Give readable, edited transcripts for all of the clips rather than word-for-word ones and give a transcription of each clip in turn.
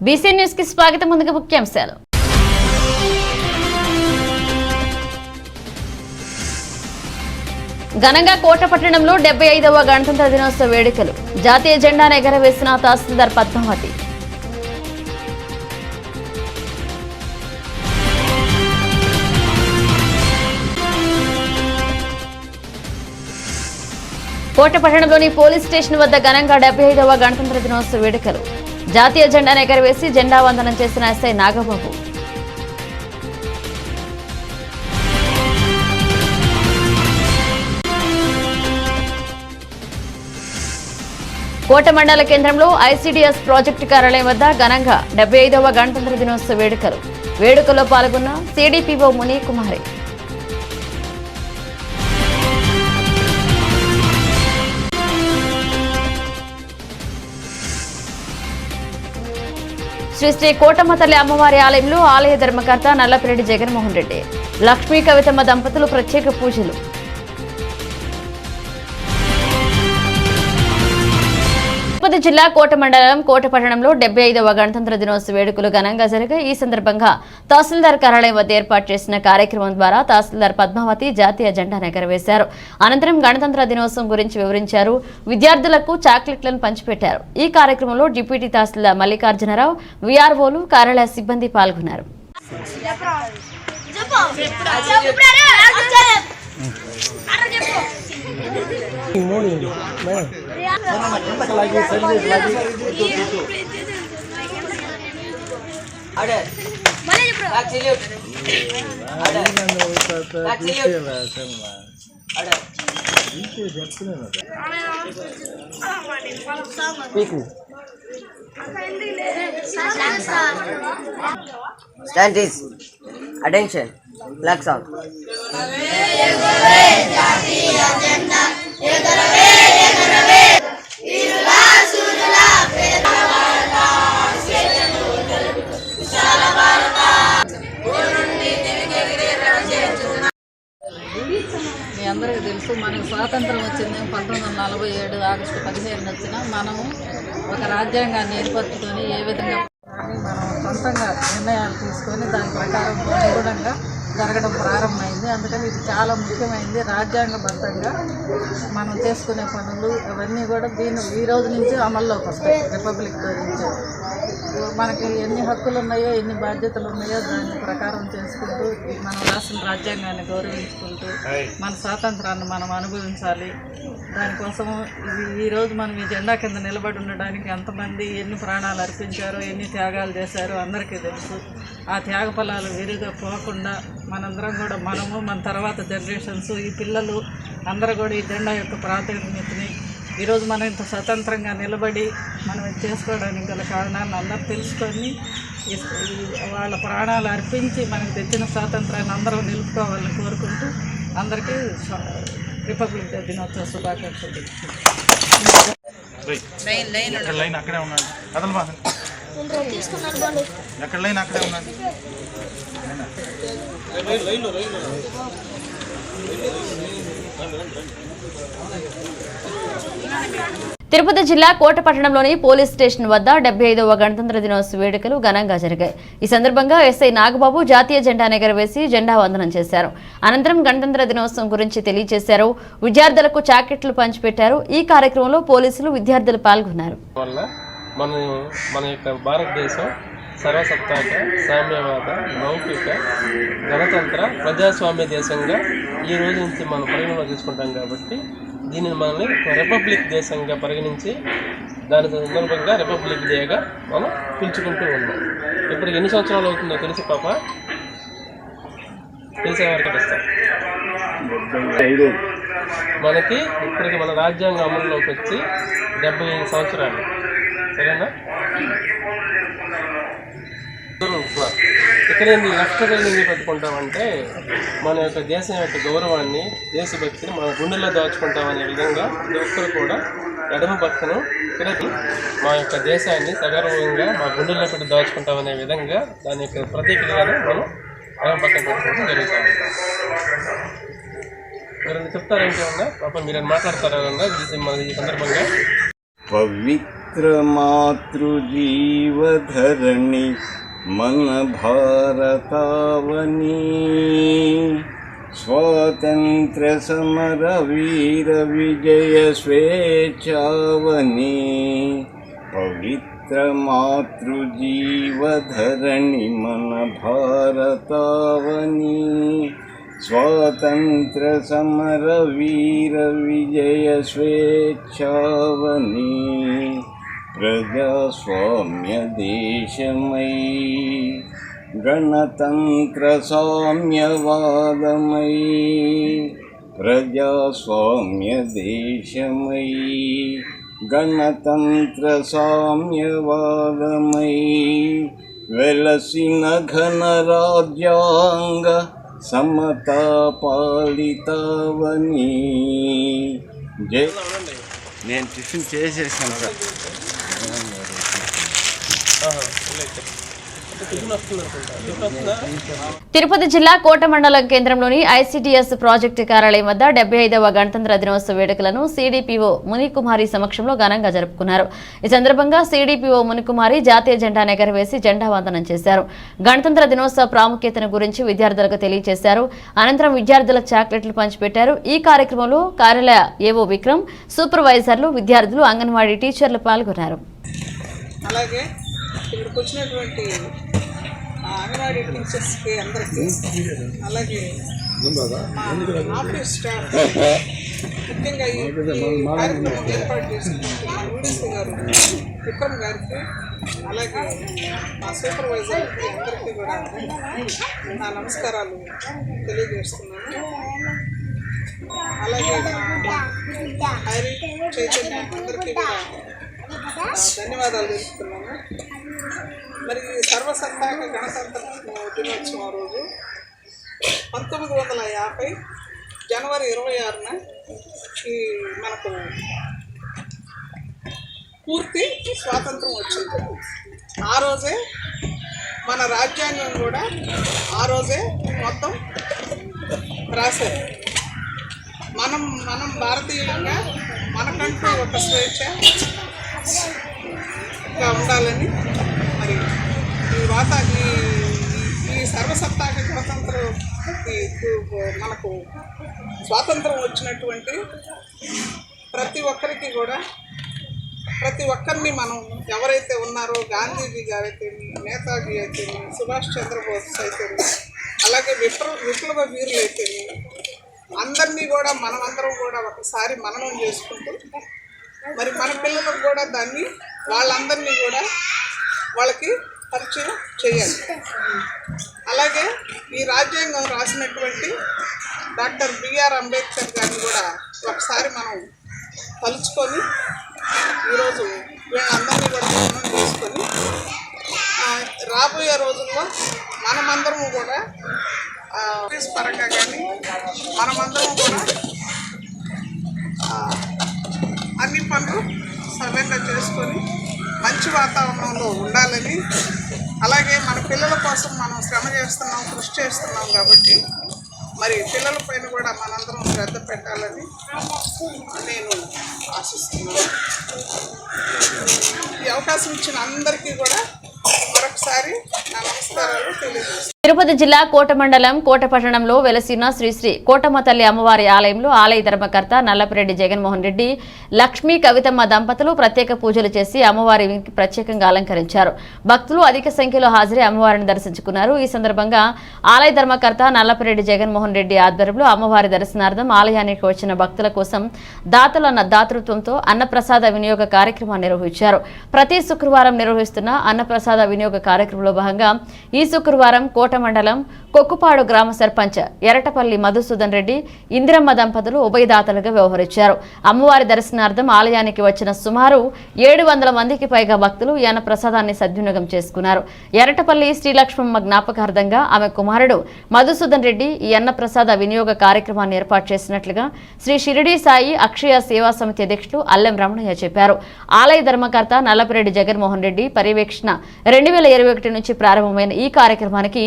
BC news కి స్వాగతం. ముందుగా ముఖ్యాంశాలు. ఘనంగా కోట పట్టణంలో 75వ గణతంత్ర దినోత్సవ వేడుకలు. జాతీయ జెండాను ఎగరవేసిన తహసీల్దార్ పద్మావతి. కోట పట్టణంలోని పోలీస్ స్టేషన్ వద్ద ఘనంగా 75వ గణతంత్ర దినోత్సవ వేడుకలు. జాతీయ జెండాను ఎగరవేసి జెండా వందనం చేసిన ఎస్ఐ నాగబాబు. కోట మండల కేంద్రంలో ఐసీడీఎస్ ప్రాజెక్టు కార్యాలయం వద్ద ఘనంగా 75వ గణతంత్ర దినోత్సవ వేడుకలు. వేడుకల్లో పాల్గొన్న సిడిపిఓ ముని కుమారి. శ్రీ శ్రీ కోటమ్మ తల్లి అమ్మవారి ఆలయంలో ఆలయ ధర్మకర్త నల్లపిరెడ్డి జగన్మోహన్ రెడ్డి, లక్ష్మీ కవితమ్మ దంపతులు ప్రత్యేక పూజలు. తిరుపతి జిల్లా కోట మండలం కోట పట్టణంలో 75వ గణతంత్ర దినోత్సవ వేడుకలు ఘనంగా జరిగాయి. ఈ సందర్భంగా తహసీల్దార్ కార్యాలయం వద్ద ఏర్పాటు చేసిన కార్యక్రమం ద్వారా తహసీల్దార్ పద్మావతి జాతీయ జెండాను ఎగరవేశారు. అనంతరం గణతంత్ర దినోత్సవం గురించి వివరించారు. విద్యార్థులకు చాక్లెట్లను పంచిపెట్టారు. ఈ కార్యక్రమంలో డిప్యూటీ తహసీల్దార్ మల్లికార్జునరావు, వీఆర్ఓలు, కార్యాలయ సిబ్బంది పాల్గొన్నారు. Stand is attention. Flag sound. మీ అందరికీ తెలుసు, మనకు స్వాతంత్రం వచ్చింది 1947 ఆగస్టు 15 వచ్చిన మనము ఒక రాజ్యాంగాన్ని ఏర్పరచుకొని ఏ విధంగా మనం సొంతంగా నిర్ణయాలు తీసుకొని దాని ప్రకారం అనుగుణంగా జరగడం ప్రారంభమైంది. అందుకని ఇది చాలా ముఖ్యమైనది. రాజ్యాంగబద్ధంగా మనం చేసుకునే పనులు అవన్నీ కూడా ఈ రోజు నుంచి అమల్లోకి వస్తాయి. రిపబ్లిక్ డే నుంచి మనకి ఎన్ని హక్కులు ఉన్నాయో, ఎన్ని బాధ్యతలు ఉన్నాయో దాని ప్రకారం చేసుకుంటూ మనం రాసిన రాజ్యాంగాన్ని గౌరవించుకుంటూ మన స్వాతంత్రాన్ని మనం అనుభవించాలి. దానికోసం ఈరోజు మనం ఈ జెండా కింద నిలబడి ఉండడానికి ఎంతమంది ఎన్ని ప్రాణాలు అర్పించారో, ఎన్ని త్యాగాలు చేశారో అందరికీ తెలుసు. ఆ త్యాగ ఫలాలు విరిగా పోకుండా మనందరం కూడా, మనము మన తర్వాత జనరేషన్స్, ఈ పిల్లలు అందరూ కూడా ఈ జెండా యొక్క ప్రాధాన్యతని ఈరోజు మనం ఇంత స్వతంత్రంగా నిలబడి మనం చేసుకోవడానికి గల కారణాలను అందరూ తెలుసుకొని వాళ్ళ ప్రాణాలు అర్పించి మనకు తెచ్చిన స్వాతంత్రాన్ని అందరూ నిలుపుకోవాలని కోరుకుంటూ అందరికీ రిపబ్లిక్ డే దినోత్సవ శుభాకాంక్షలు. తిరుపతి జిల్లా కోట పట్టణంలోని పోలీస్ స్టేషన్ వద్ద 75వ గణతంత్ర దినోత్సవ వేడుకలు ఘనంగా జరిగాయి. ఈ సందర్భంగా ఎస్ఐ నాగబాబు జాతీయ జెండాను ఎగరవేసి జెండా వందనం చేశారు. అనంతరం గణతంత్ర దినోత్సవం గురించి తెలియజేశారు. విద్యార్థులకు చాకెట్లు పంచిపెట్టారు. ఈ కార్యక్రమంలో పోలీసులు, విద్యార్థులు పాల్గొన్నారు. మన యొక్క భారతదేశం సర్వసత్తాక, సామ్యవాద, లౌకిక, గణతంత్ర, ప్రజాస్వామ్య దేశంగా ఈ రోజు నుంచి మనం పరిగణలో తీసుకుంటాం. కాబట్టి దీనిని మనల్ని రిపబ్లిక్ దేశంగా పరిగణించి దాని సందర్భంగా రిపబ్లిక్ డేగా మనం పిలుచుకుంటూ ఉన్నాం. ఇప్పుడు ఎన్ని సంవత్సరాలు అవుతుందో తెలుసు పాప? తెలిసేవారికి వస్తాం. మనకి ఇప్పటికి మన రాజ్యాంగం అమలులోకి వచ్చి 75 సంవత్సరాలు. సరేనా? ఇక్కడ లక్ష్యంగా ఎందుకు పెట్టుకుంటామంటే మన యొక్క దేశం యొక్క గౌరవాన్ని, దేశభక్తిని మన గుండెల్లో దాచుకుంటామనే విధంగా ప్రతి ఒక్కరు కూడా ఎడమ పక్కన ఇక్కడికి మా యొక్క దేశాన్ని సగర్వంగా మా గుండెల్లో పెట్టి దాచుకుంటామనే విధంగా దాని యొక్క ప్రతీకగానే మనం ఎడమ పక్కన పెట్టుకోవడం జరుగుతుంది. ఎవరైనా చెప్తారేంటి అన్నా? పాప మీరు మాట్లాడతారా ఈ సందర్భంగా? పవిత్ర पवित्रमातृजीवधरणि मन भारतावनी स्वातंत्र्य समर वीर विजय स्वेच्छावनी पवित्र मातृजीवधरणि मन भारतावनी स्वातंत्र्य समर वीर विजय स्वेच्छावनी प्रजास्वाम्य देशमयी गणतंत्र साम्यवादमयी प्रजास्वाम्य देशमयी गणतंत्र साम्यवादमयी वेलसिन घन राज्यांग समता पालितावनी जय నేను టిఫిన్ చేసేసాను సార్ తిరుపతి జిల్లా కోట మండలం కేంద్రంలోని ఐసిడిఎస్ ప్రాజెక్టు కార్యాలయం వద్ద 75వ గణతంత్ర దినోత్సవ వేడుకలను సిడిపిఓ మునికుమారి సమక్షంలో ఘనంగా జరుపుకున్నారు. ఈ సందర్భంగా సిడిపిఓ మునికుమారి జాతీయ జెండాను ఎగరవేసి జెండా వందనం చేశారు. గణతంత్ర దినోత్సవ ప్రాముఖ్యతను గురించి విద్యార్థులకు తెలియజేశారు. అనంతరం విద్యార్థులకు చాక్లెట్లు పంచిపెట్టారు. ఈ కార్యక్రమంలో కార్యాలయ ఏవో విక్రమ్, సూపర్వైజర్లు, విద్యార్థులు, అంగన్వాడీ టీచర్లు పాల్గొన్నారు. అలాగే ఇక్కడికి వచ్చినటువంటి అంగన్వాడీ టీచర్స్కి అందరికీ, అలాగే ఆఫీస్ స్టాఫ్, ముఖ్యంగా ఈ కార్యక్రమం ఏర్పాటు చేసినటువంటి మా యూడిసి గారు విక్రమ్ గారికి, అలాగే మా సూపర్వైజర్కి అందరికీ కూడా నా నమస్కారాలు తెలియజేస్తున్నాను. అలాగే హరి చైతన్య అందరికీ కూడా ధన్యవాదాలు తెలుపుతున్నాను. మరి సర్వసత్తాక గణతంత్ర దినోత్సవం రోజు 1950 జనవరి 26న ఈ మనకు పూర్తి స్వాతంత్రం వచ్చింది. ఆ రోజే మన రాజ్యాంగం కూడా ఆ రోజే మొత్తం రాశారు. మనం భారతీయులంగా మనకంటూ ఒక స్వేచ్ఛగా ఉండాలని, మరి ఈ సర్వసత్తాక గణతంత్రం మనకు స్వాతంత్రం వచ్చినటువంటి ప్రతి ఒక్కరికి కూడా, ప్రతి ఒక్కరిని మనం ఎవరైతే ఉన్నారో, గాంధీజీ గారైతే, నేతాజీ అయితే, సుభాష్ చంద్రబోస్ అయితే, అలాగే విప్లవ వీరులు అయితే, అందరినీ కూడా మనమందరం కూడా ఒకసారి మననం చేసుకుంటూ, మరి మన పిల్లలకు కూడా దాన్ని వాళ్ళందరినీ కూడా వాళ్ళకి పరిచయం చేయాలి. అలాగే ఈ రాజ్యాంగం రాసినటువంటి డాక్టర్ బిఆర్ అంబేద్కర్ గారిని కూడా ఒకసారి మనం తలుచుకొని ఈరోజు వీళ్ళందరినీ కూడా మననం చేసుకొని రాబోయే రోజుల్లో మనమందరము కూడా ఆఫీస్ పరంగా కానీ మనమందరం కూడా అన్ని పనులు సవ్యంగా చేసుకొని మంచి వాతావరణంలో ఉండాలని, అలాగే మన పిల్లల కోసం మనం శ్రమ చేస్తున్నాం, కృషి చేస్తున్నాం కాబట్టి మరి పిల్లల పైన కూడా మనందరం శ్రద్ధ పెట్టాలని నేను ఆశిస్తున్నాను. ఈ అవకాశం ఇచ్చిన అందరికీ కూడా మరొకసారి నా నమస్కారాలు తెలియజేస్తాను. తిరుపతి జిల్లా కోట మండలం కోట పట్టణంలో వెలసిన శ్రీ కోటమ్మ తల్లి అమ్మవారి ఆలయంలో ఆలయ ధర్మకర్త నల్లపిరెడ్డి జగన్మోహన్ రెడ్డి, లక్ష్మీ కవితమ్మ దంపతులు ప్రత్యేక పూజలు చేసి అమ్మవారికి ప్రత్యేకంగా అలంకరించారు. భక్తులు అధిక సంఖ్యలో హాజరై అమ్మవారిని దర్శించుకున్నారు. ఈ సందర్భంగా ఆలయ ధర్మకర్త నల్లపిరెడ్డి జగన్మోహన్ రెడ్డి ఆధ్వర్యంలో అమ్మవారి దర్శనార్థం ఆలయానికి వచ్చిన భక్తుల కోసం దాతల దాతృత్వంతో అన్నప్రసాద వినియోగ కార్యక్రమాన్ని నిర్వహించారు. ప్రతి శుక్రవారం నిర్వహిస్తున్న అన్నప్రసాద వినియోగ కార్యక్రమంలో భాగంగా ఈ శుక్రవారం కోట మండలం కొక్కుపాడు గ్రామ సర్పంచ్ ఎరటపల్లి మధుసూదన్ రెడ్డి, ఇందిరమ్మ దంపతులు ఉభయదాతలుగా వ్యవహరించారు. అమ్మవారి దర్శనార్థం ఆలయానికి వచ్చిన సుమారు 700 మందికి పైగా భక్తులు ఈ అన్న ప్రసాదాన్ని సద్వినియోగం చేసుకున్నారు. ఎరటపల్లి శ్రీలక్ష్మమ్మ జ్ఞాపకార్థంగా ఆమె కుమారుడు మధుసూదన్ రెడ్డి ఈ అన్న ప్రసాద వినియోగ కార్యక్రమాన్ని ఏర్పాటు చేసినట్లుగా శ్రీ షిరిడి సాయి అక్షయ సేవా సమితి అధ్యక్షులు అల్లెం రమణయ్య చెప్పారు. ఆలయ ధర్మకర్త నల్లపిరెడ్డి జగన్మోహన్ రెడ్డి పర్యవేక్షణ 2021 నుంచి ప్రారంభమైన ఈ కార్యక్రమానికి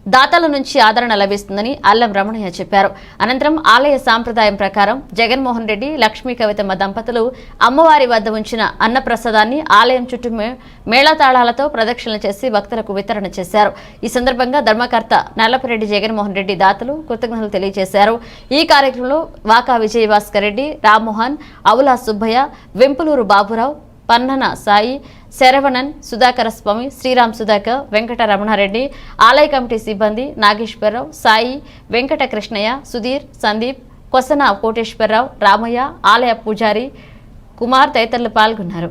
దాతల నుంచి ఆదరణ లభిస్తుందని అల్లం రమణయ్య చెప్పారు. అనంతరం ఆలయ సాంప్రదాయం ప్రకారం జగన్మోహన్ రెడ్డి, లక్ష్మీ కవితమ్మ దంపతులు అమ్మవారి వద్ద ఉంచిన అన్నప్రసాదాన్ని ఆలయం చుట్టూ మేళతాళాలతో ప్రదక్షిణలు చేసి భక్తులకు వితరణ చేశారు. ఈ సందర్భంగా ధర్మకర్త నల్లపరెడ్డి జగన్మోహన్ రెడ్డి దాతలు కృతజ్ఞతలు తెలియజేశారు. ఈ కార్యక్రమంలో వాకా విజయభాస్కర్ రెడ్డి, రామ్మోహన్, అవులా సుబ్బయ్య, వెంపులూరు బాబురావు, పన్నన సాయి, శరవణన్, సుధాకర స్వామి, శ్రీరామ్ సుధాకర్, వెంకట రమణారెడ్డి, ఆలయ కమిటీ సిబ్బంది నాగేశ్వరరావు, సాయి, వెంకట కృష్ణయ్య, సుధీర్, సందీప్, కొసన కోటేశ్వరరావు, రామయ్య, ఆలయ పూజారి కుమార్ తదితరులు పాల్గొన్నారు.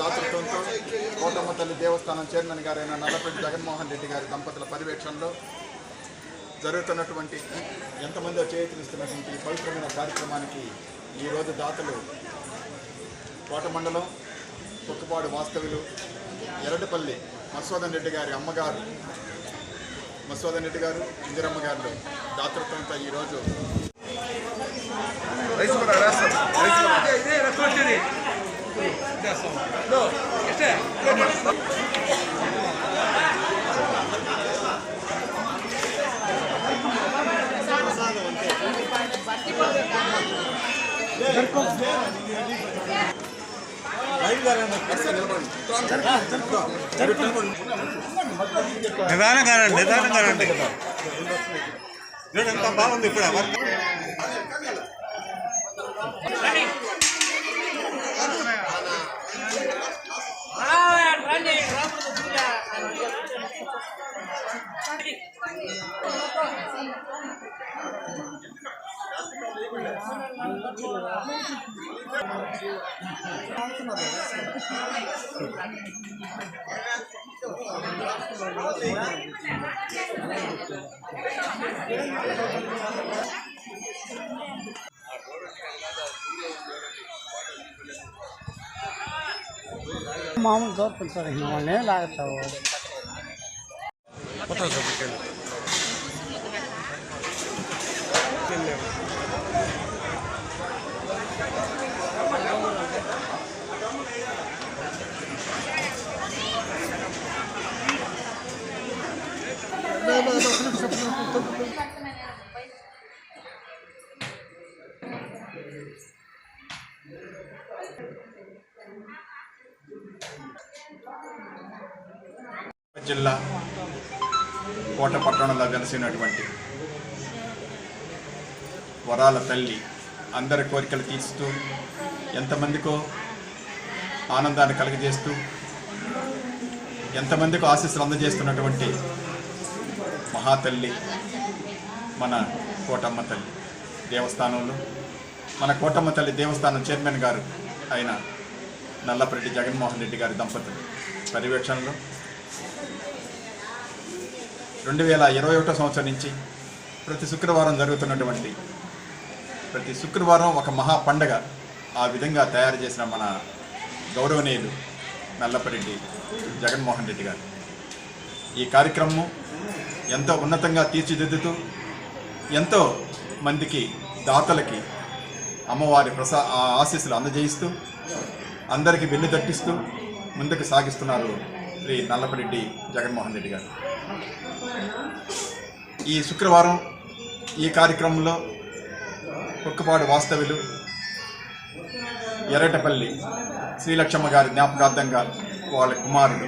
దాతృత్వంతో కోటమ్మ తల్లి దేవస్థానం చైర్మన్ గారైన నల్లపరెడ్డి జగన్మోహన్ రెడ్డి గారి దంపతుల పర్యవేక్షణలో జరుగుతున్నటువంటి ఎంతమందో చేయూతనిస్తున్నటువంటి పవిత్రమైన కార్యక్రమానికి ఈరోజు దాతలు కోట మండలం కొక్కుపాడు వాస్తవులు ఎరటిపల్లి మత్స్వాదన్ రెడ్డి గారి అమ్మగారు మత్స్వాదన్ రెడ్డి గారు, ఇందిరమ్మ గారు దాతృత్వంతో ఈరోజు నిదానంగా ఎంత బాగుంది ఇప్పుడు మామూలు దోరుకుంటారు వాళ్ళని లాగుతావు. జిల్లా కోట పట్టణంలో వెలసినటువంటి వరాల తల్లి అందరి కోరికలు తీర్చుతూ ఎంతమందికో ఆనందాన్ని కలుగజేస్తూ ఎంతమందికో ఆశీస్సులు అందజేస్తున్నటువంటి మహాతల్లి మన కోటమ్మ తల్లి దేవస్థానంలో మన కోటమ్మ తల్లి దేవస్థానం చైర్మన్ గారు అయిన నల్లపరెడ్డి జగన్మోహన్ రెడ్డి గారి దంపతులు పర్యవేక్షణలో 2021 సంవత్సరం నుంచి ప్రతి శుక్రవారం జరుగుతున్నటువంటి ప్రతి శుక్రవారం ఒక మహా పండగ ఆ విధంగా తయారు చేసిన మన గౌరవనీయులు నల్లపరెడ్డి జగన్మోహన్ రెడ్డి గారు ఈ కార్యక్రమం ఎంతో ఉన్నతంగా తీర్చిదిద్దుతూ ఎంతో మందికి దాతలకి అమ్మవారి ఆశీస్సులు అందజేయిస్తూ అందరికీ వెన్ను తట్టిస్తూ ముందుకు సాగిస్తున్నారు శ్రీ నల్లపరెడ్డి జగన్మోహన్ రెడ్డి గారు. ఈ శుక్రవారం ఈ కార్యక్రమంలో కొక్కుపాడు వాస్తవులు ఎర్రటపల్లి శ్రీలక్ష్మమ్మ గారి జ్ఞాపకార్థంగా వాళ్ళ కుమారుడు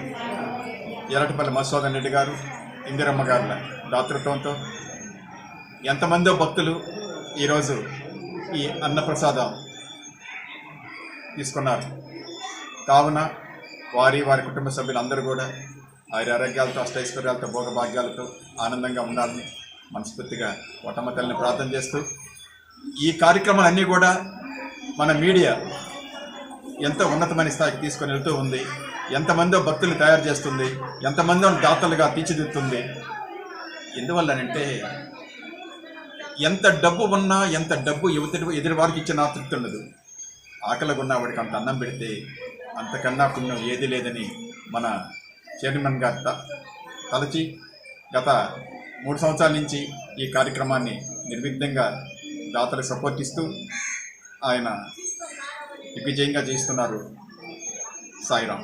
ఎర్రటపల్లి మధుసూదన్ రెడ్డి గారు, ఇందిరమ్మ గారుల దాతృత్వంతో ఎంతమందో భక్తులు ఈరోజు ఈ అన్నప్రసాదం తీసుకున్నారు. కావున వారి కుటుంబ సభ్యులందరూ కూడా ఆరోగ్యాలతో అష్టైశ్వర్యాలతో భోగభాగ్యాలతో ఆనందంగా ఉండాలని మనస్ఫూర్తిగా కోటమ్మ తల్లిని ప్రార్థన చేస్తూ ఈ కార్యక్రమాలన్నీ కూడా మన మీడియా ఎంతో ఉన్నతమైన స్థాయికి తీసుకొని వెళ్తూ ఉంది. ఎంతమందో భక్తులు తయారు చేస్తుంది, ఎంతమందో దాతలుగా తీర్చిదిద్దుతుంది. ఎందువల్లనంటే ఎంత డబ్బు ఉన్నా, ఎంత డబ్బు ఎదుటి వారికి ఇచ్చినా తృప్తి ఉండదు. ఆకలిగా ఉన్న వాడికి అంత అన్నం పెడితే అంతకన్నా పుణ్యం ఏది లేదని మన చైర్మన్ గారు తలచి గత 3 సంవత్సరాల నుంచి ఈ కార్యక్రమాన్ని నిర్విఘ్నంగా దాతలకు సపోర్ట్ ఇస్తూ ఆయన దిగ్విజయంగా చేస్తున్నారు. సాయిరాం.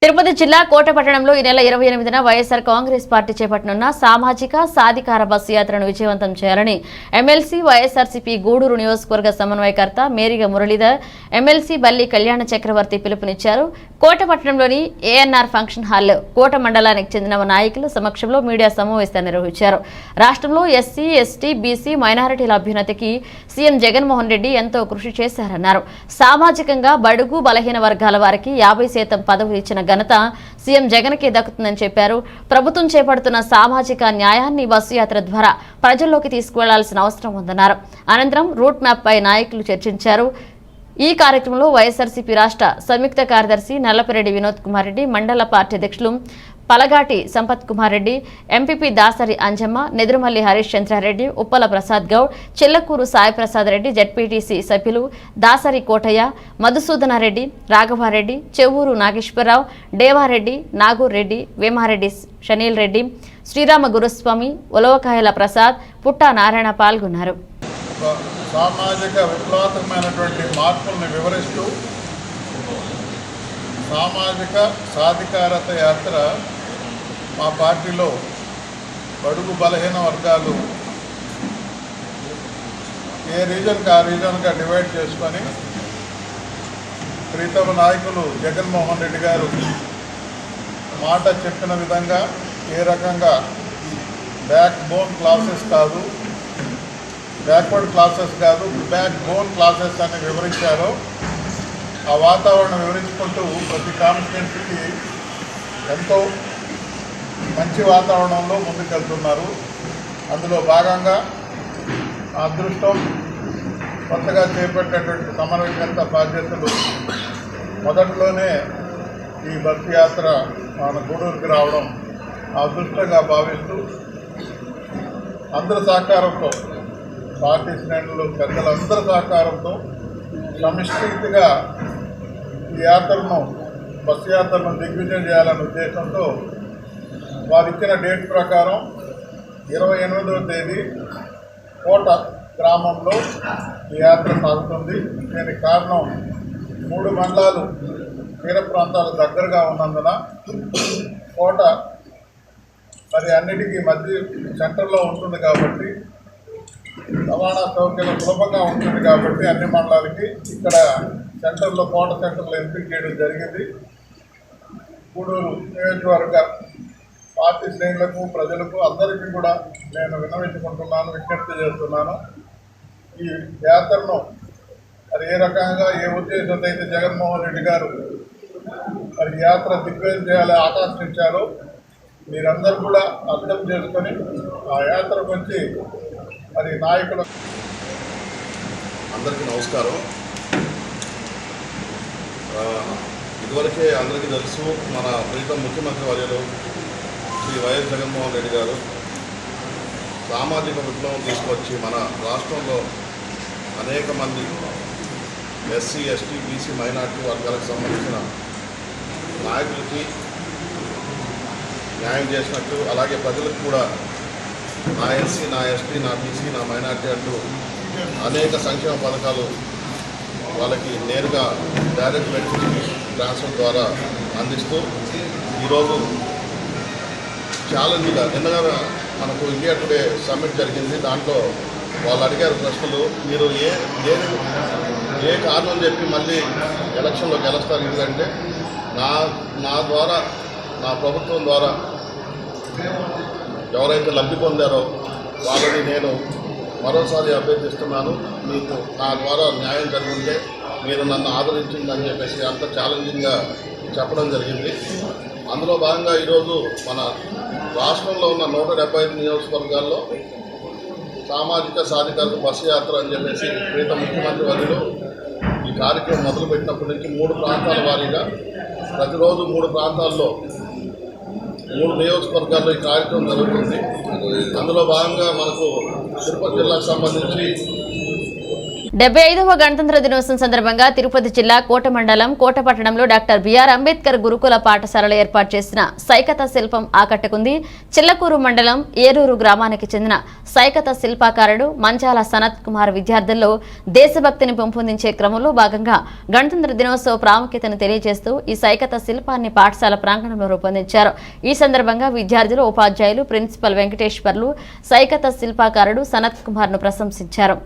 తిరుపతి జిల్లా కోటపట్టణంలో ఈ నెల 28న వైఎస్ఆర్ కాంగ్రెస్ పార్టీ చేపట్టనున్న సామాజిక సాధికార బస్సు యాత్రను విజయవంతం చేయాలని ఎమ్మెల్సీ వైఎస్ఆర్సీపీ గూడూరు నియోజకవర్గ సమన్వయకర్త మేరిగ మురళీధర్, ఎమ్మెల్సీ బల్లి కళ్యాణ చక్రవర్తి పిలుపునిచ్చారు. కోటపట్టణంలోని ఏఎన్ఆర్ ఫంక్షన్ హాల్లో కోట మండలానికి చెందిన నాయకుల సమక్షంలో మీడియా సమావేశాన్ని నిర్వహించారు. రాష్ట్రంలో ఎస్సీ, ఎస్టీ, బీసీ, మైనారిటీల అభ్యున్నతికి సీఎం జగన్మోహన్ రెడ్డి ఎంతో కృషి చేశారన్నారు. సామాజికంగా బడుగు బలహీన వర్గాల వారికి 50% పదవులు ఇచ్చిన ఘనత సీఎం జగన్కే దక్కుతుందని చెప్పారు. ప్రభుత్వం చేపడుతున్న సామాజిక న్యాయాన్ని బస్సు యాత్ర ద్వారా ప్రజల్లోకి తీసుకువెళ్లాల్సిన అవసరం ఉందన్నారు. అనంతరం రూట్ మ్యాప్ పై నాయకులు చర్చించారు. ఈ కార్యక్రమంలో వైఎస్ఆర్సీపీ రాష్ట్ర సంయుక్త కార్యదర్శి నల్లపిరెడ్డి వినోద్ కుమార్ రెడ్డి, మండల పార్టీ అధ్యక్షులు పలగాటి సంపత్ కుమార్ రెడ్డి, ఎంపీపీ దాసరి అంజమ్మ, నెదురుమల్లి హరీష్ చంద్రారెడ్డి, ఉప్పల ప్రసాద్ గౌడ్, చిల్లకూరు సాయి ప్రసాద్ రెడ్డి, జెడ్పీటీసీ సభ్యులు దాసరి కోటయ్య, మధుసూదనారెడ్డి, రాఘవారెడ్డి, చెవ్వూరు నాగేశ్వరరావు, డేవారెడ్డి, నాగూర్ రెడ్డి, వేమారెడ్డి షనీల్ రెడ్డి, శ్రీరామ గురుస్వామి, ఉలవకాయల ప్రసాద్, పుట్టా నారాయణ పాల్గొన్నారు. సామాజిక విప్లవాత్మకమైనటువంటి మార్పుల్ని వివరిస్తూ సామాజిక సాధికారత యాత్ర మా పార్టీలో బడుగు బలహీన వర్గాలు ఏ రీజన్కి ఆ రీజన్గా డివైడ్ చేసుకొని ప్రీతమ నాయకులు జగన్మోహన్ రెడ్డి గారు మాట చెప్పిన విధంగా ఏ రకంగా బ్యాక్ బోన్ క్లాసెస్ కాదు, బ్యాక్వర్డ్ క్లాసెస్ కాదు, బ్యాక్ బోన్ క్లాసెస్ అని వివరించారో ఆ వాతావరణం వివరించుకుంటూ ప్రతి కాన్స్టిట్యున్సీకి ఎంతో మంచి వాతావరణంలో ముందుకెళ్తున్నారు. అందులో భాగంగా అదృష్టం కొత్తగా చేపట్టేటువంటి సమన్వయకర్త బాధ్యతలు మొదట్లోనే ఈ బస్సు యాత్ర మన గూడూరుకి రావడం అదృష్టంగా భావిస్తూ అందరి సహకారంతో, పార్టీ శ్రేణులు పెద్దలందరి సహకారంతో సమిష్టిగా ఈ యాత్రను, బస్సు యాత్రను దిగ్విజయం చేయాలనే ఉద్దేశంతో వారు ఇచ్చిన డేట్ ప్రకారం 28వ తేదీ కోట గ్రామంలో ఈ యాత్ర సాగుతుంది. దీనికి కారణం 3 మండలాలు తీర ప్రాంతాలు దగ్గరగా ఉన్నందున కోట మరి అన్నిటికీ మధ్య సెంటర్లో ఉంటుంది కాబట్టి రవాణా సౌకర్యం సులభంగా ఉంటుంది కాబట్టి అన్ని మండలాలకి ఇక్కడ సెంటర్లో కోట సెంటర్లో ఎంపిక చేయడం జరిగింది. గూడూరు నియోజకవర్గ పార్టీ శ్రేణులకు, ప్రజలకు అందరికీ కూడా నేను విన్నవించుకుంటున్నాను, విజ్ఞప్తి చేస్తున్నాను. ఈ యాత్రను మరి ఏ రకంగా ఏ ఉద్దేశంతో అయితే జగన్మోహన్ రెడ్డి గారు మరి యాత్ర దిగ్విజయం చేయాలని ఆకాంక్షించారో మీరందరూ కూడా అర్థం చేసుకొని ఆ యాత్రకు వచ్చి మరి నాయకులు. అందరికీ నమస్కారం. ఇదివరకే అందరికీ తెలుసు, మన ప్రీతం ముఖ్యమంత్రి వర్యులు శ్రీ వైఎస్ జగన్మోహన్ రెడ్డి గారు సామాజిక విప్లవం తీసుకొచ్చి మన రాష్ట్రంలో అనేక మంది ఎస్సీ, ఎస్టీ, బీసీ, మైనార్టీ వర్గాలకు సంబంధించిన నాయకులకి న్యాయం చేసినట్టు, అలాగే ప్రజలకు కూడా నా ఎస్సీ, నా ఎస్టీ, నా బీసీ, నా మైనార్టీ అంటూ అనేక సంక్షేమ పథకాలు వాళ్ళకి నేరుగా డైరెక్ట్ బెనిఫిట్ ట్రాన్స్ఫర్ ద్వారా అందిస్తూ ఈరోజు ఛాలెంజ్గా నిన్నగా మనకు ఇండియా టుడే సమ్మిట్ జరిగింది. దాంట్లో వాళ్ళు అడిగారు ప్రశ్నలు, మీరు ఏ కారణం చెప్పి మళ్ళీ ఎలక్షన్లో గెలుస్తారు? ఎందుకంటే నా ద్వారా, నా ప్రభుత్వం ద్వారా ఎవరైతే లబ్ధి పొందారో వాళ్ళని నేను మరోసారి అభ్యర్థిస్తున్నాను. మీకు నా ద్వారా న్యాయం జరిగిందే మీరు నన్ను ఆదరించిందని చెప్పేసి అంత ఛాలెంజింగ్గా చెప్పడం జరిగింది. అందులో భాగంగా ఈరోజు మన రాష్ట్రంలో ఉన్న 175 నియోజకవర్గాల్లో సామాజిక సాధికారత బస్సు యాత్ర అని చెప్పేసి ప్రీత ముఖ్యమంత్రి వర్యులు ఈ కార్యక్రమం మొదలుపెట్టినప్పటి నుంచి 3 ప్రాంతాల వారీగా ప్రతిరోజు 3 ప్రాంతాల్లో 3 నియోజకవర్గాల్లో ఈ కార్యక్రమం జరుగుతుంది. అందులో భాగంగా మనకు తిరుపతి జిల్లాకు సంబంధించి 75వ గణతంత్ర దినోత్సవం సందర్భంగా తిరుపతి జిల్లా కోట మండలం కోట పట్టణంలో డాక్టర్ బిఆర్ అంబేద్కర్ గురుకుల పాఠశాలలో ఏర్పాటు చేసిన సైకత శిల్పం ఆకట్టుకుంది. చిల్లకూరు మండలం ఏరూరు గ్రామానికి చెందిన సైకత శిల్పాకారుడు మంచాల సనత్ కుమార్ విద్యార్థుల్లో దేశభక్తిని పెంపొందించే క్రమంలో భాగంగా గణతంత్ర దినోత్సవ ప్రాముఖ్యతను తెలియజేస్తూ ఈ సైకత శిల్పాన్ని పాఠశాల ప్రాంగణంలో రూపొందించారు. ఈ సందర్భంగా విద్యార్థులు, ఉపాధ్యాయులు, ప్రిన్సిపల్ వెంకటేశ్వర్లు సైకత శిల్పాకారుడు సనత్ కుమార్ ను ప్రశంసించారు.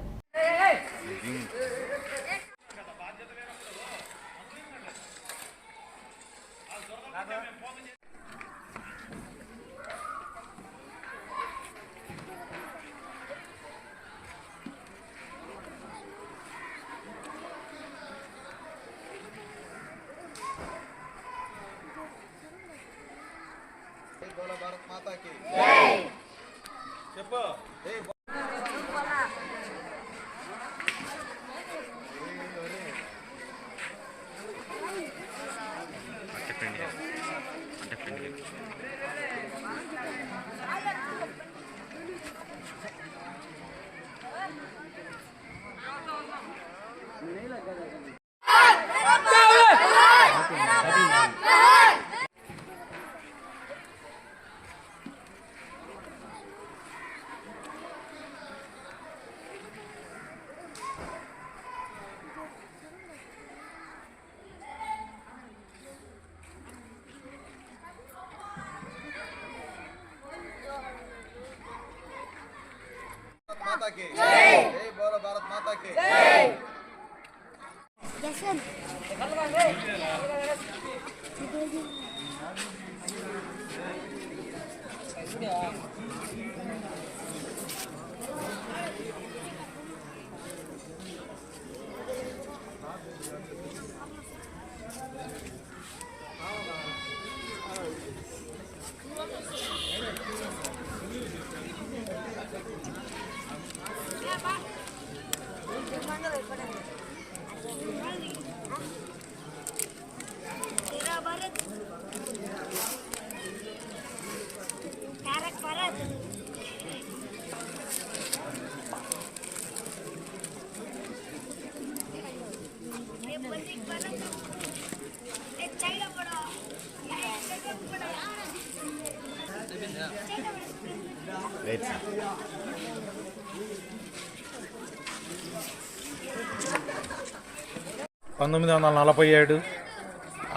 (1947)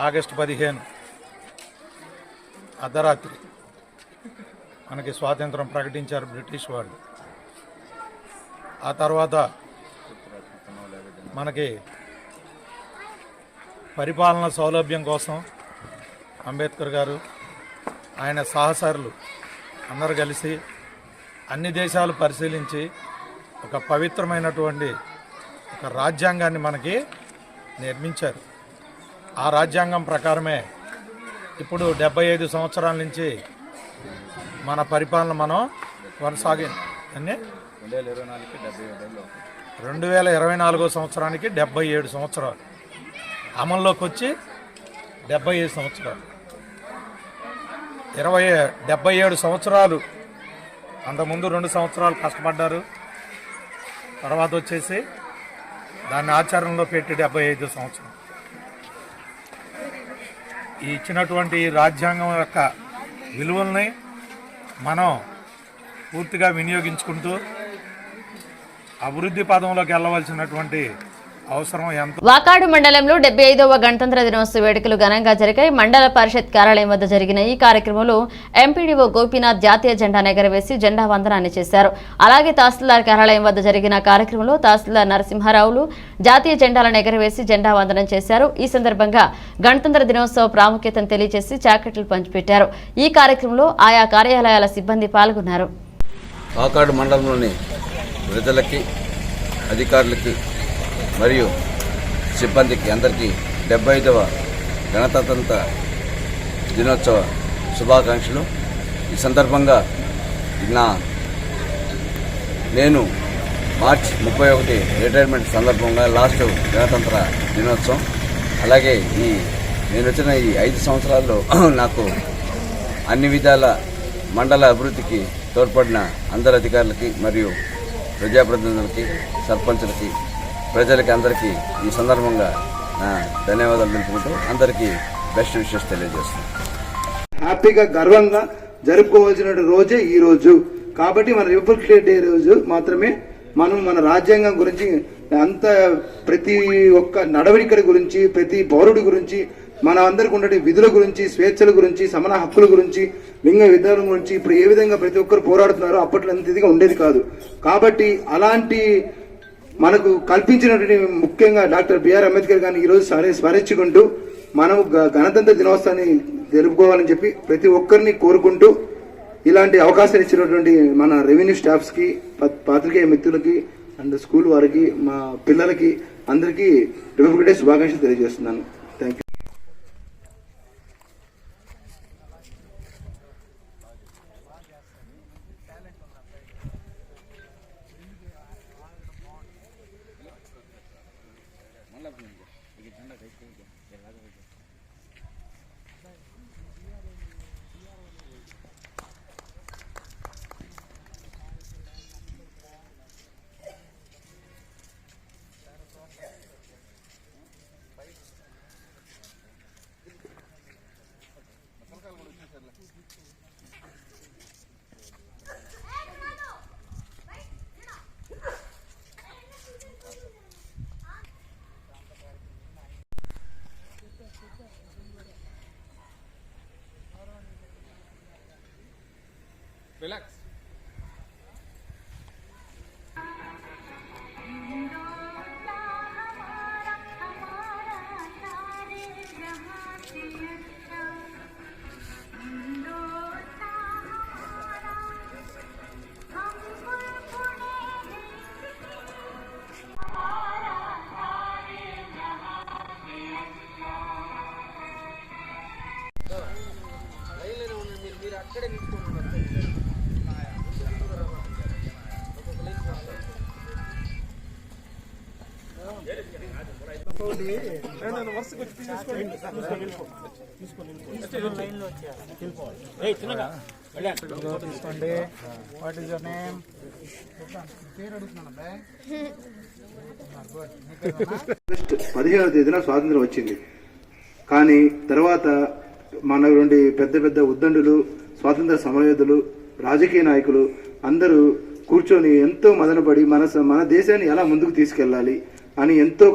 ఆగస్టు 15 అర్ధరాత్రి మనకి స్వాతంత్రం ప్రకటించారు బ్రిటిష్ వాళ్ళు. ఆ తర్వాత మనకి పరిపాలన సౌలభ్యం కోసం అంబేద్కర్ గారు, ఆయన సహచరులు అందరూ కలిసి అన్ని దేశాలు పరిశీలించి ఒక పవిత్రమైనటువంటి ఒక రాజ్యాంగాన్ని మనకి నిర్మించారు. ఆ రాజ్యాంగం ప్రకారమే ఇప్పుడు 75 సంవత్సరాల నుంచి మన పరిపాలన మనం కొనసాగింది. 2024 సంవత్సరానికి 77 సంవత్సరాలు అమల్లోకి వచ్చి 75 సంవత్సరాలు 77 సంవత్సరాలు. అంతకుముందు 2 సంవత్సరాలు కష్టపడ్డారు, తర్వాత వచ్చేసి దాన్ని ఆచరణలో పెట్టి 75 సంవత్సరం. ఈ ఇచ్చినటువంటి రాజ్యాంగం యొక్క విలువల్ని మనం పూర్తిగా వినియోగించుకుంటూ అభివృద్ధి పదంలోకి వెళ్ళవలసినటువంటి అవసరం ఎంత. వాకాడు మండలంలో 75వ గణతంత్ర దినోత్సవ వేడుకలు ఘనంగా జరిగాయి. మండల పరిషత్ కార్యాలయం వద్ద జరిగిన ఈ కార్యక్రమంలో ఎంపీడీఓ గోపీనాథ్ జాతీయ జెండా ఎగరవేసి జెండా వందనాన్ని చేశారు. అలాగే తహసీల్దార్ కార్యాలయం వద్ద జరిగిన కార్యక్రమంలో తహసీల్దార్ నరసింహారావులు జాతీయ జెండాలను ఎగరవేసి జెండా వందనం చేశారు. ఈ సందర్భంగా గణతంత్ర దినోత్సవ ప్రాముఖ్యతను తెలియజేసి జాకెట్లు పంచిపెట్టారు. ఈ కార్యక్రమంలో ఆయా కార్యాలయాల సిబ్బంది పాల్గొన్నారు. వాకాడు మండలంలోని ప్రజలకి, అధికారులకి మరియు సిబ్బందికి అందరికీ 75వ గణతంత్ర దినోత్సవ శుభాకాంక్షలు. ఈ సందర్భంగా నేను మార్చ్ 31 రిటైర్మెంట్ సందర్భంగా లాస్ట్ గణతంత్ర దినోత్సవం. అలాగే నేను వచ్చిన ఈ 5 సంవత్సరాల్లో నాకు అన్ని విధాల మండల అభివృద్ధికి తోడ్పడిన అందరు అధికారులకి మరియు ప్రజాప్రతినిధులకి, సర్పంచులకి, ప్రజలకి అందరికీ ఈ సందర్భంగా నా ధన్యవాదాలు తెలుపుకుంటూ అందరికీ బెస్ట్ విషెస్ తెలియజేస్తున్నాను. హ్యాపీగా గర్వంగా జరుపుకోవాల్సిన రోజే ఈ రోజు. కాబట్టి మన రిపబ్లిక్ డే రోజు మాత్రమే మనం మన రాజ్యాంగం గురించి అంత ప్రతి ఒక్క నడవడికల గురించి, ప్రతి పౌరుడి గురించి, మన అందరికి ఉండే విధుల గురించి, స్వేచ్ఛల గురించి, సమాన హక్కుల గురించి, లింగ విధానం గురించి ఇప్పుడు ఏ విధంగా ప్రతి ఒక్కరు పోరాడుతున్నారో అప్పట్లో అంత ఇదిగా ఉండేది కాదు. కాబట్టి అలాంటి మనకు కల్పించినటువంటి ముఖ్యంగా డాక్టర్ బిఆర్ అంబేద్కర్ గారిని ఈరోజు స్మరించుకుంటూ మనం గణతంత్ర దినోత్సవాన్ని జరుపుకోవాలని చెప్పి ప్రతి ఒక్కరిని కోరుకుంటూ ఇలాంటి అవకాశాలు ఇచ్చినటువంటి మన రెవెన్యూ స్టాఫ్స్కి, పాత్రికేయ మిత్రులకి అండ్ స్కూల్ వారికి, మా పిల్లలకి అందరికీ రిపబ్లిక్ డే శుభాకాంక్షలు తెలియజేస్తున్నాను. Thank you. రిలాక్స్. మీరు అక్కడే నిల్చుకోండి. తీసుకోండి. What is your name? పేరు అడుగుతున్నా. 15వ తేదీన స్వాతంత్రం వచ్చింది. కానీ తర్వాత మన నుండి పెద్ద పెద్ద ఉద్దండులు, స్వాతంత్ర సమరయోధులు, రాజకీయ నాయకులు అందరూ కూర్చొని ఎంతో మదనపడి మన దేశాన్ని ఎలా ముందుకు తీసుకెళ్లాలి అని ఎంతో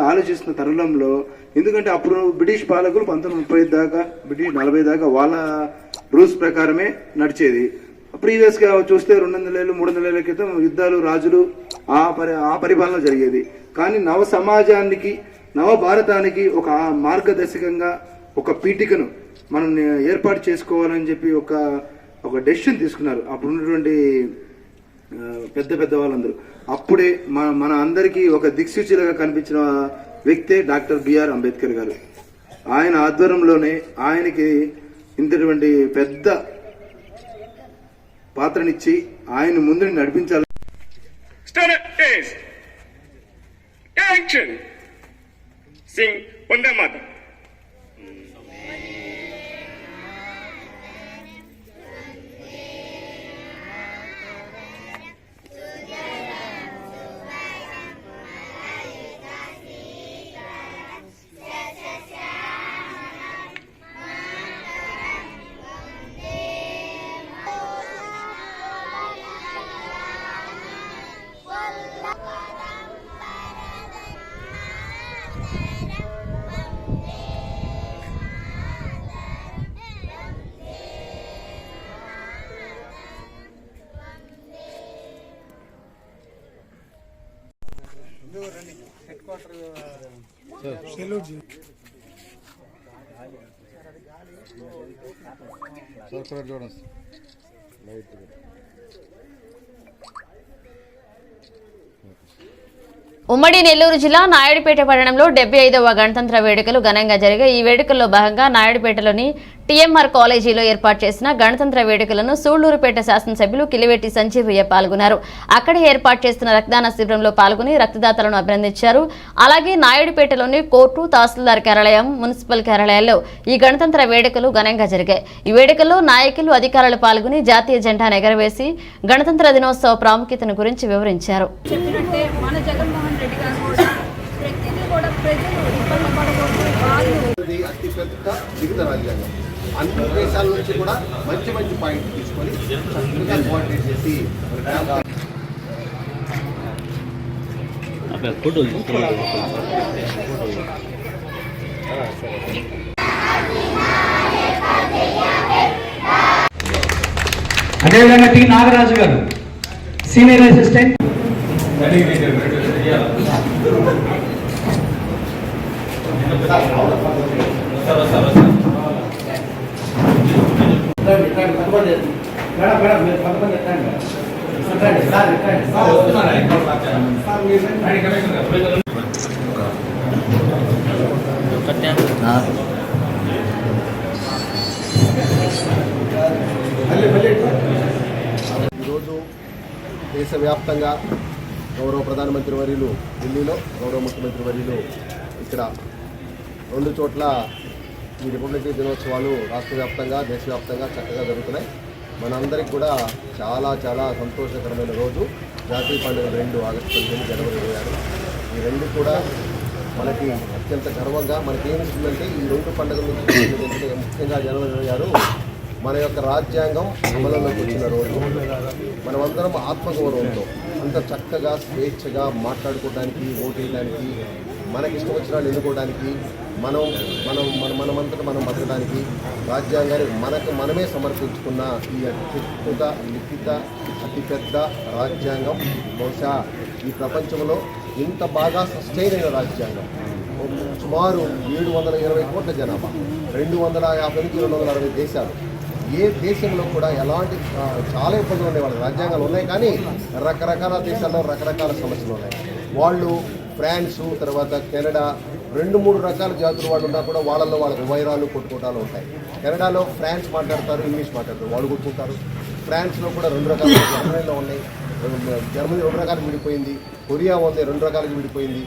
ఆలోచిస్తున్న తరుణంలో, ఎందుకంటే అప్పుడు బ్రిటిష్ పాలకులు 1930 దాకా, బ్రిటిష్ 40 దాకా వాళ్ళ రూల్స్ ప్రకారమే నడిచేది. ప్రీవియస్ గా చూస్తే 200 ఏళ్ళు 300 ఏళ్ల క్రితం యుద్ధాలు, రాజులు ఆ పరిపాలన జరిగేది. కానీ నవ సమాజానికి, నవ భారతానికి ఒక మార్గదర్శకంగా ఒక పీఠికను మనం ఏర్పాటు చేసుకోవాలని చెప్పి ఒక డెసిషన్ తీసుకున్నారు అప్పుడు ఉన్నటువంటి పెద్ద పెద్ద వాళ్ళందరూ. అప్పుడే మన అందరికీ ఒక దిక్సూచిగా కనిపించిన వ్యక్తే డాక్టర్ బిఆర్ అంబేద్కర్ గారు. ఆయన ఆధ్వర్యంలోనే ఆయనకి ఇంతటువంటి పెద్ద పాత్రనిచ్చి ఆయన ముందు నడిపించాలి. హెడ్ క్వార్టర్ సెలూట్ చూడండి. ఉమ్మడి నెల్లూరు జిల్లా నాయుడుపేట పట్టణంలో 75వ గణతంత్ర వేడుకలు ఘనంగా జరిగాయి. ఈ వేడుకల్లో భాగంగా నాయుడుపేటలోని టీఎంఆర్ కాలేజీలో ఏర్పాటు చేసిన గణతంత్ర వేడుకలను సూళ్లూరుపేట శాసనసభ్యులు కిలివేటి సంజీవయ్య పాల్గొన్నారు. అక్కడే ఏర్పాటు చేస్తున్న రక్తదాన శిబిరంలో పాల్గొని రక్తదాతలను అభినందించారు. అలాగే నాయుడుపేటలోని కోర్టు, తహసీల్దార్ కార్యాలయం, మున్సిపల్ కార్యాలయాల్లో ఈ గణతంత్ర వేడుకలు ఘనంగా జరిగాయి. ఈ వేడుకల్లో నాయకులు, అధికారులు పాల్గొని జాతీయ జెండాను ఎగరవేసి గణతంత్ర దినోత్సవ ప్రాముఖ్యతను గురించి వివరించారు. చెప్పినట్టే మన జగన్మోహన్ రెడ్డి గారు కూడా ప్రతిదీ కూడా ప్రజలు ఇబ్బంది పడకూడదు. అతిపెద్ద లిఖిత రాజ్యాంగం అన్ని దేశాల నుంచి కూడా మంచి మంచి పాయింట్ తీసుకొని చక్కగా కోఆర్డినేట్ చేసి అదేవిధంగా టి నాగరాజు గారు సీనియర్ అసిస్టెంట్. ఈరోజు దేశవ్యాప్తంగా గౌరవ ప్రధానమంత్రి వర్యులు ఢిల్లీలో, గౌరవ ముఖ్యమంత్రి వర్యులు ఇక్కడ 2 చోట్ల ఈ రిపబ్లిక్ డే దినోత్సవాలు రాష్ట్ర వ్యాప్తంగా, దేశవ్యాప్తంగా చక్కగా జరుగుతున్నాయి. మనందరికీ కూడా చాలా చాలా సంతోషకరమైన రోజు. జాతీయ పండుగ 2 ఆగస్టు 15, జనవరి 26. ఈ 2 కూడా మనకి అత్యంత గర్వంగా మనకేమిస్తుందంటే ఈ 2 పండుగలు ముఖ్యంగా జనవరి 26 మన యొక్క రాజ్యాంగం అమలులోకి వచ్చిన రోజు. మనమందరం ఆత్మగౌరవంతో అంత చక్కగా స్వేచ్ఛగా మాట్లాడుకోవడానికి, ఓటు వేయడానికి, మనకి ఇష్టం వచ్చిన ఎన్నుకోవడానికి, మనమంతటా మనం బతకడానికి రాజ్యాంగాన్ని మనమే సమర్పించుకున్న ఈ అత్యద్భుత లిఖిత అతిపెద్ద రాజ్యాంగం బహుశా ఈ ప్రపంచంలో ఇంత బాగా సస్టైన్ అయిన రాజ్యాంగం. సుమారు 720 కోట్ల జనాభా, 250 నుంచి 260 దేశాలు. ఏ దేశంలో కూడా ఎలాంటి చాలా ఇబ్బందులు ఉన్నాయి. వాళ్ళ రాజ్యాంగాలు ఉన్నాయి, కానీ రకరకాల దేశాల్లో రకరకాల సమస్యలు ఉన్నాయి. వాళ్ళు ఫ్రాన్స్, తర్వాత కెనడా 2-3 రకాల జాతులు వాళ్ళు ఉన్నా కూడా వాళ్ళల్లో వాళ్ళకి వైరాలు, కొట్టుకోటాలు ఉంటాయి. కెనడాలో ఫ్రాన్స్ మాట్లాడతారు, ఇంగ్లీష్ మాట్లాడతారు, వాళ్ళు కొట్టుకుంటారు. ఫ్రాన్స్లో కూడా 2 రకాల, జర్మనీలో ఉన్నాయి, జర్మనీ 2 రకాలకు విడిపోయింది, కొరియా ఉంది 2 రకాలకు విడిపోయింది.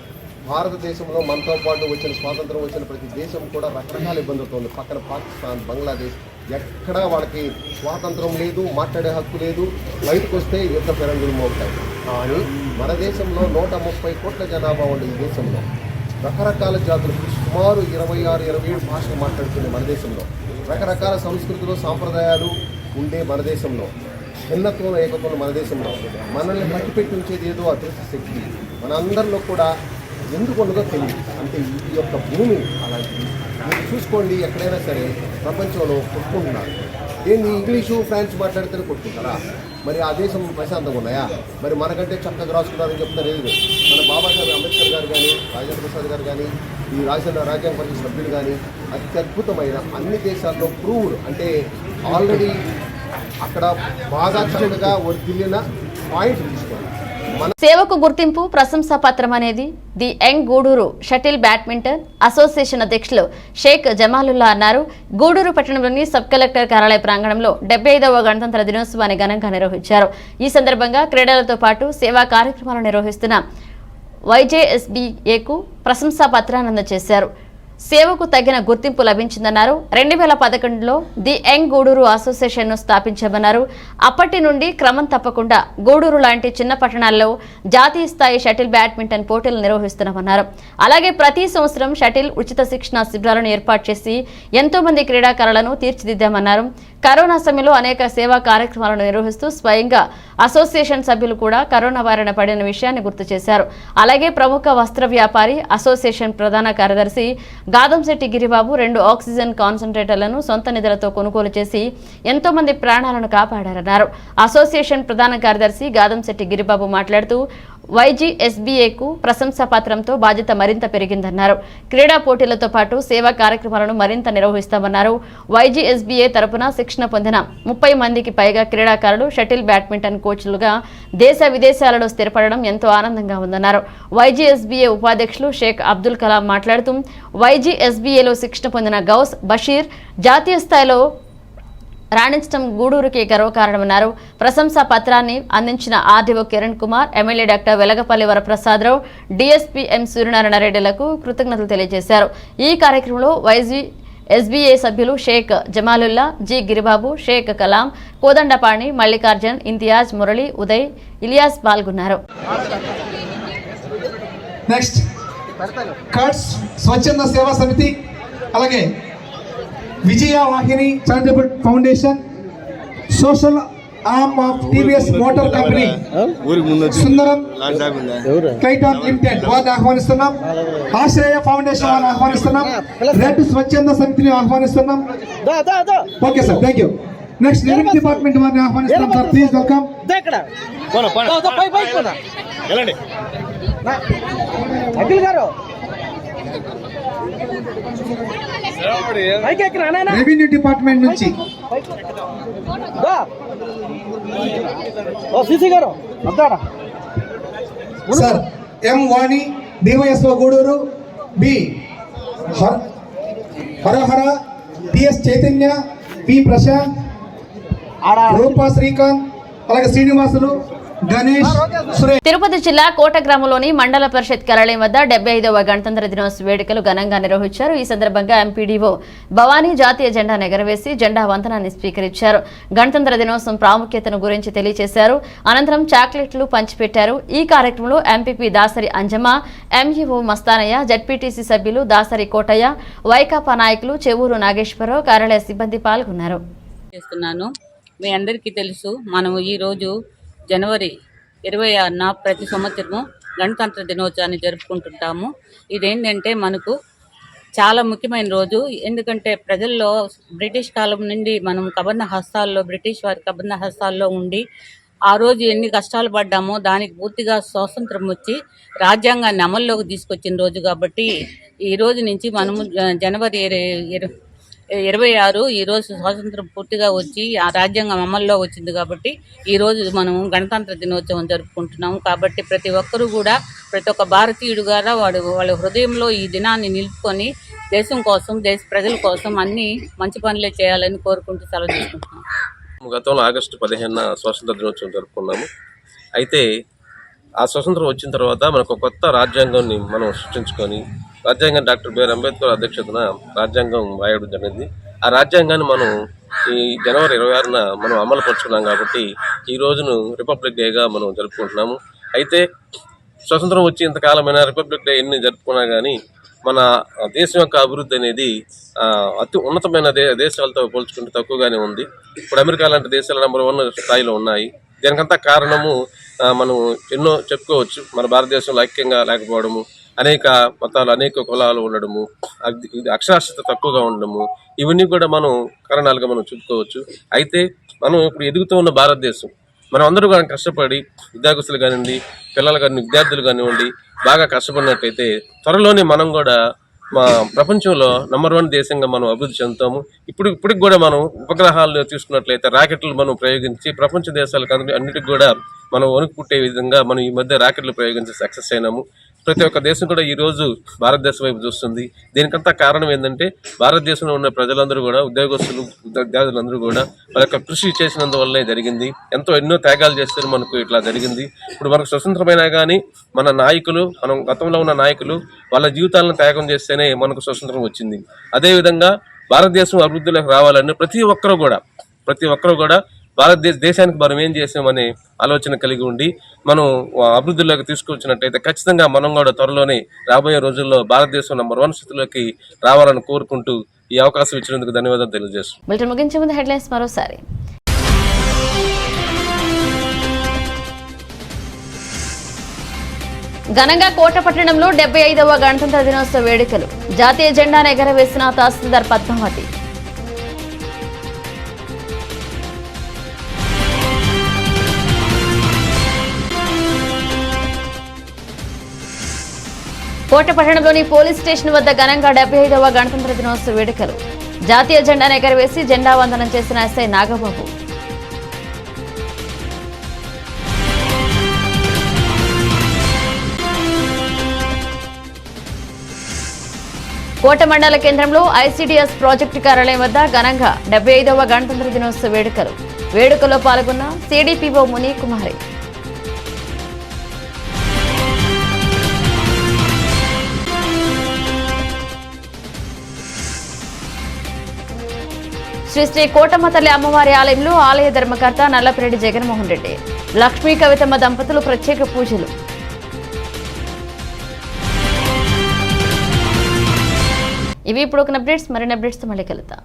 భారతదేశంలో మనతో పాటు వచ్చిన స్వాతంత్రం వచ్చిన ప్రతి దేశం కూడా రకరకాల ఇబ్బందులతో ఉంది. పక్కన పాకిస్తాన్, బంగ్లాదేశ్ ఎక్కడా వాళ్ళకి స్వాతంత్రం లేదు, మాట్లాడే హక్కు లేదు, బయటకు వస్తే యుద్ధ పెరంగులు మోగుతాయి. కానీ మన దేశంలో 130 కోట్ల జనాభా ఉండే ఈ దేశంలో రకరకాల జాతులు, సుమారు 26-27 భాషలు మాట్లాడుకునే మన దేశంలో, రకరకాల సంస్కృతులు, సాంప్రదాయాలు ఉండే మన దేశంలో, భిన్నత్వం, ఏకత్వం మన దేశంలో మనల్ని మట్టిపెట్టి ఉంచేది ఏదో అదృష్ట శక్తి మనందరిలో కూడా ఎందుకు ఉండదో తెలియదు. అంటే ఈ యొక్క భూమి అలాంటిది. మీరు చూసుకోండి, ఎక్కడైనా సరే ప్రపంచంలో కొట్టుకుంటున్నారు. ఏంది ఇంగ్లీషు, ఫ్రాన్స్ మాట్లాడితేనే కొట్టుకుంటారా? మరి ఆ దేశం ప్రశాంతంగా ఉన్నాయా? మరి మనకంటే చక్కగా రాసుకున్నారని చెప్తారు. లేదు, మన బాబాసాహెబ్ అంబేద్కర్ గారు కానీ, రాజేంద్ర ప్రసాద్ గారు కానీ, ఈ రాజ్యాంగ పరిషత్ సభ్యులు కానీ అత్యద్భుతమైన అన్ని దేశాల్లో ప్రూవ్డ్, అంటే ఆల్రెడీ అక్కడ బాగా చక్కగా వర్దిల్లిన పాయింట్ తీసుకోండి. సేవకు గుర్తింపు, ప్రశంసా పత్రం అనేది the young Guduru shuttle badminton association అధ్యక్షులు షేక్ జమాలుల్లా అన్నారు. గూడూరు పట్టణంలోని సబ్ కలెక్టర్ కార్యాలయ ప్రాంగణంలో 75వ గణతంత్ర దినోత్సవాన్ని ఘనంగా నిర్వహించారు. ఈ సందర్భంగా క్రీడలతో పాటు సేవా కార్యక్రమాలు నిర్వహిస్తున్న వైజేఎస్బీఏకు ప్రశంసా పత్రాన్ని అందజేశారు. సేవకు తగిన గుర్తింపు లభించిందన్నారు. 2011లో ది యంగ్ గూడూరు అసోసియేషన్ను స్థాపించామన్నారు. అప్పటి నుండి క్రమం తప్పకుండా గూడూరు లాంటి చిన్న పట్టణాల్లో జాతీయ స్థాయి షటిల్ బ్యాడ్మింటన్ పోటీలు నిర్వహిస్తున్నామన్నారు. అలాగే ప్రతి సంవత్సరం షటిల్ ఉచిత శిక్షణ శిబిరాలను ఏర్పాటు చేసి ఎంతో మంది క్రీడాకారులను తీర్చిదిద్దామన్నారు. కరోనా సమయంలో అనేక సేవా కార్యక్రమాలను నిర్వహిస్తూ స్వయంగా అసోసియేషన్ సభ్యులు కూడా కరోనా బారిన పడిన విషయాన్ని గుర్తు చేశారు. అలాగే ప్రముఖ వస్త్ర వ్యాపారి అసోసియేషన్ ప్రధాన కార్యదర్శి గాదంశెట్టి గిరిబాబు 2 ఆక్సిజన్ కాన్సంట్రేటర్లను సొంత నిధులతో కొనుగోలు చేసి ఎంతో మంది ప్రాణాలను కాపాడారన్నారు. అసోసియేషన్ ప్రధాన కార్యదర్శి గాదంశెట్టి గిరిబాబు మాట్లాడుతూ YGSBAకు ప్రశంసా పత్రంతో బాధ్యత మరింత పెరిగిందన్నారు. క్రీడా పోటీలతో పాటు సేవా కార్యక్రమాలను మరింత నిర్వహిస్తామన్నారు. YGSBA తరపున శిక్షణ పొందిన 30 మందికి పైగా క్రీడాకారులు షటిల్ బ్యాడ్మింటన్ కోచ్లుగా దేశ విదేశాలలో స్థిరపడడం ఎంతో ఆనందంగా ఉందన్నారు. YGSBA ఉపాధ్యక్షులు షేక్ అబ్దుల్ కలాం మాట్లాడుతూ YGSBAలో శిక్షణ పొందిన గౌస్ బషీర్ జాతీయ స్థాయిలో రాణించడం గూడూరుకి గర్వకారణమన్నారు. ప్రశంసా పత్రాన్ని అందించిన RDO Kiran Kumar, MLA doctor Velagapalli Varaprasada Rao, DSP M Suryanarayana రెడ్డిలకు కృతజ్ఞతలు తెలియజేశారు. ఈ కార్యక్రమంలో YGSBA సభ్యులు షేక్ జమాలుల్లా, జి గిరిబాబు, షేక్ కలాం, కోదండపాణి, మల్లికార్జున్, ఇంతియాజ్, మురళి, ఉదయ్, ఇలియాస్ పాల్గొన్నారు. నెక్స్ట్ కట్స్ స్వచ్ఛంద సేవా సమితి, అలాగే Vijaya Vahini charitable foundation, social arm of TVS motor company, Sundaram Clayton limited వారిని ఆహ్వానిస్తున్నాం. ఆశ్రయ ఫౌండేషన్ వారిని ఆహ్వానిస్తున్నాం. రెడ్ స్వచ్ఛంద సమితిని ఆహ్వానిస్తున్నాం. Okay sir, thank you. Next revenue department వారిని ఆహ్వానిస్తున్నాం సార్, ప్లీజ్ వెల్కమ్. అఖిల్ గారు రెవెన్యూ డిపార్ట్మెంట్ నుంచి సార్ ఎం వాణి, DYSO గూడూరు, బి హరహర, TS చైతన్య, పి ప్రశాంత్, రూపా శ్రీకాంత్, అలాగే శ్రీనివాసులు, గణేష్, సురేష్. తిరుపతి జిల్లా కోట గ్రామంలోని మండల పరిషత్ కార్యాలయం వద్ద 75వ గణతంత్ర దినోత్సవ వేడుకలు ఘనంగా నిర్వహించారు. ఈ సందర్భంగా ఎంపీడీఓ భవానీ జాతీయ జెండా ఎగరవేసి జెండా వందనాన్ని స్వీకరించారు. గణతంత్ర దినోత్సవం ప్రాముఖ్యతను గురించి తెలియజేశారు. అనంతరం చాక్లెట్లు పంచిపెట్టారు. ఈ కార్యక్రమంలో MPP Dasari Anjamma, MEO Mastanaiah, ZPTC సభ్యులు దాసరి కోటయ్య, వైకాపా నాయకులు చెవూరు నాగేశ్వరరావు, కార్యాలయ సిబ్బంది పాల్గొన్నారు. మీ అందరికీ తెలుసు, మనము ఈరోజు జనవరి 26న ప్రతి సంవత్సరము గణతంత్ర దినోత్సవాన్ని జరుపుకుంటుంటాము. ఇదేంటంటే మనకు చాలా ముఖ్యమైన రోజు. ఎందుకంటే ప్రజల్లో బ్రిటిష్ కాలం నుండి మనం బ్రిటిష్ వారి కబంధ హస్తాల్లో ఉండి ఆ రోజు ఎన్ని కష్టాలు పడ్డామో దానికి పూర్తిగా స్వాతంత్రం వచ్చి రాజ్యాంగాన్ని అమల్లోకి తీసుకొచ్చిన రోజు కాబట్టి ఈ రోజు నుంచి మనము జనవరి 26 ఈరోజు స్వాతంత్రం పూర్తిగా వచ్చి ఆ రాజ్యాంగం అమల్లో వచ్చింది కాబట్టి ఈరోజు మనం గణతంత్ర దినోత్సవం జరుపుకుంటున్నాము. కాబట్టి ప్రతి ఒక్కరూ కూడా, ప్రతి ఒక్క భారతీయుడు కూడా వాళ్ళ హృదయంలో ఈ దినాన్ని నిలుపుకొని దేశం కోసం, దేశ ప్రజల కోసం అన్ని మంచి పనులే చేయాలని కోరుకుంటూ సెలవు తీసుకుంటున్నాం. గతంలో ఆగస్టు 15న స్వాతంత్ర దినోత్సవం జరుపుకున్నాము. అయితే ఆ స్వాతంత్రం వచ్చిన తర్వాత మనకు కొత్త రాజ్యాంగాన్ని మనం సృష్టించుకొని రాజ్యాంగం డాక్టర్ బిఆర్ అంబేద్కర్ అధ్యక్షతన రాజ్యాంగం రాయడం జరిగింది. ఆ రాజ్యాంగాన్ని మనం ఈ జనవరి 26న మనం అమలు పరుచుకున్నాం కాబట్టి ఈ రోజును రిపబ్లిక్ డేగా మనం జరుపుకుంటున్నాము. అయితే స్వతంత్రం వచ్చి ఇంతకాలమైన రిపబ్లిక్ డే ఎన్ని జరుపుకున్నా కానీ మన దేశం యొక్క అభివృద్ధి అనేది అతి ఉన్నతమైన దేశాలతో పోల్చుకుంటే తక్కువగానే ఉంది. ఇప్పుడు అమెరికా లాంటి దేశాలు నెంబర్ 1 స్థాయిలో ఉన్నాయి. దీనికంతా కారణము మనం ఎన్నో చెప్పుకోవచ్చు. మన భారతదేశంలో ఐక్యంగా లేకపోవడము, అనేక మతాలు, అనేక కులాలు ఉండడము, అక్షరాస్యత తక్కువగా ఉండడము, ఇవన్నీ కూడా మనం కారణాలుగా మనం చెప్పుకోవచ్చు. అయితే మనం ఇప్పుడు ఎదుగుతూ ఉన్న భారతదేశం, మనం అందరూ కూడా కష్టపడి విద్యార్థులు కానివ్వండి, పిల్లలు కానీ విద్యార్థులు కానివ్వండి బాగా కష్టపడినట్టయితే త్వరలోనే మనం కూడా మా ప్రపంచంలో నెంబర్ 1 దేశంగా మనం అభివృద్ధి చెందుతాము. ఇప్పటికి కూడా మనం ఉపగ్రహాలు తీసుకున్నట్లయితే రాకెట్లు మనం ప్రయోగించి ప్రపంచ దేశాలకు అన్నిటికి కూడా మనం వణుకు పుట్టే విధంగా మనం ఈ మధ్య రాకెట్లు ప్రయోగించి సక్సెస్ అయినాము. ప్రతి ఒక్క దేశం కూడా ఈరోజు భారతదేశం వైపు చూస్తుంది. దీనికంతా కారణం ఏంటంటే భారతదేశంలో ఉన్న ప్రజలందరూ కూడా, ఉద్యోగస్తులు, విద్యార్థులందరూ కూడా వాళ్ళ యొక్క కృషి చేసినందువల్లనే జరిగింది. ఎన్నో త్యాగాలు చేస్తే మనకు ఇట్లా జరిగింది. ఇప్పుడు మనకు స్వతంత్రమైనా కానీ మన నాయకులు, మనం గతంలో ఉన్న నాయకులు వాళ్ళ జీవితాలను త్యాగం చేస్తేనే మనకు స్వతంత్రం వచ్చింది. అదేవిధంగా భారతదేశం అభివృద్ధిలోకి రావాలని ప్రతి ఒక్కరూ కూడా దేశానికి మనం ఏం చేసామనే ఆలోచన కలిగి ఉండి మనం అభివృద్ధిలోకి తీసుకొచ్చినట్టయితే ఖచ్చితంగా మనం కూడా త్వరలోనే రాబోయే రోజుల్లో భారతదేశం నెంబర్ 1 స్థితిలోకి రావాలని కోరుకుంటూ ఈ అవకాశం ఇచ్చినందుకు ధన్యవాదాలు తెలియజేస్తున్నాను. ముగించే ముందు హెడ్లైన్స్ మరోసారి. ఘనంగా కోట పట్టణంలో 75వ గణతంత్ర దినోత్సవ వేడుకలు. జాతీయ జెండాను ఎగరవేసిన తహసీల్దార్ పద్మావతి. కోట పట్టణంలోని పోలీస్ స్టేషన్ వద్ద ఘనంగా 75వ గణతంత్ర దినోత్సవ వేడుకలు. జాతీయ జెండాను ఎగరవేసి జెండా వందనం చేసిన ఎస్ఐ నాగబాబు. కోట మండల కేంద్రంలో ఐసీడీఎస్ ప్రాజెక్టు కార్యాలయం వద్ద ఘనంగా 75వ గణతంత్ర దినోత్సవ వేడుకలు. వేడుకలో పాల్గొన్న సిడిపిఓ ముని కుమారి. శ్రీ శ్రీ కోటమ్మ తల్లి అమ్మవారి ఆలయంలో ఆలయ ధర్మకర్త నల్లపిరెడ్డి జగన్మోహన్ రెడ్డి, లక్ష్మీ కవితమ్మ దంపతులు ప్రత్యేక పూజలు. ఇవి ఇప్పుడు ఒక అప్డేట్స్. మరిన్ని అప్డేట్స్తో మళ్ళీ కలుద్దాం.